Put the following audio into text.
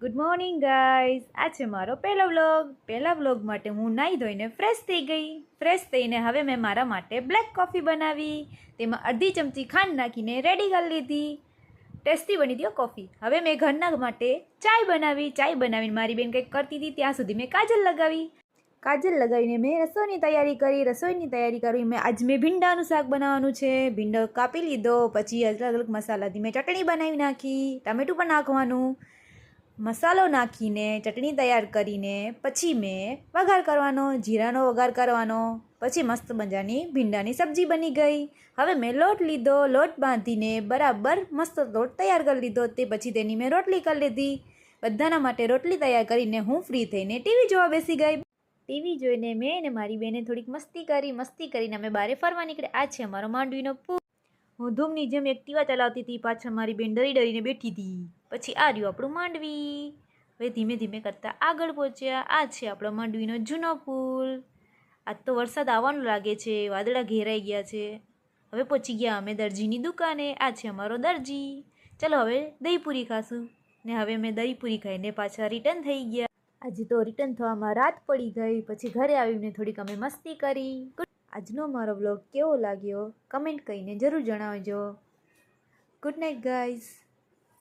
Good morning guys. આ છે મારો પહેલો વ્લોગ. પહેલા વ્લોગ માટે હું નાહી ધોઈને ફ્રેશ થઈ ગઈ. ફ્રેશ થઈને હવે મેં મારા માટે બ્લેક કોફી બનાવી. તેમાં અડધી ચમચી ખાંડ નાખીને રેડી કરી લીધી. ટેસ્ટી બની હતી કોફી. હવે મેં ઘરના માટે ચાય બનાવી. ચાય બનાવીને મારી બેન કંઈક કરતી હતી ત્યાં સુધી મેં કાજલ લગાવી. કાજલ લગાવીને મેં રસોઈની તૈયારી કરી. રસોઈની તૈયારી કરી આજ મેં ભીંડાનું શાક બનાવવાનું છે. ભીંડો કાપી લીધો, પછી અલગ અલગ મસાલાથી મેં ચટણી બનાવી નાખી. ટામેટું પણ નાખવાનું. મસાલો નાખીને ચટણી તૈયાર કરીને પછી મેં વઘાર કરવાનો, જીરાનો વઘાર કરવાનો. પછી મસ્ત મજાની ભીંડાની સબ્જી બની ગઈ. હવે મેં લોટ લીધો, લોટ બાંધીને બરાબર મસ્ત લોટ તૈયાર કરી લીધો. તે પછી તેની મેં રોટલી કરી લીધી. બધાના માટે રોટલી તૈયાર કરીને હું ફ્રી થઈને ટીવી જોવા બેસી ગઈ. ટીવી જોઈને મેં અને મારી બેને થોડીક મસ્તી કરી. મસ્તી કરીને અમે બહાર ફરવા નીકળ્યા. આ છે અમારો માંડવીનો પૂલ. હું ધૂમની જેમ એક્ટિવા ચલાવતી હતી, પાછળ મારી બેન ડરી ડરીને બેઠી હતી. પછી આ રહ્યું આપણું માંડવી. હવે ધીમે ધીમે કરતાં આગળ પહોંચ્યા. આ છે આપણો માંડવીનો જૂનો પુલ. આજ તો વરસાદ આવવાનું લાગે છે, વાદળા ઘેરાઈ ગયા છે. હવે પહોંચી ગયા અમે દરજીની દુકાને. આ છે અમારો દરજી. ચલો હવે દહીંપૂરી ખાશું. ને હવે મેં દહીંપૂરી ખાઈને પાછા રિટર્ન થઈ ગયા. આજે તો રિટર્ન થવામાં રાત પડી ગઈ. પછી ઘરે આવીને થોડીક અમે મસ્તી કરી. આજનો મારો વ્લોગ કેવો લાગ્યો કમેન્ટ કરીને જરૂર જણાવજો. Good night guys.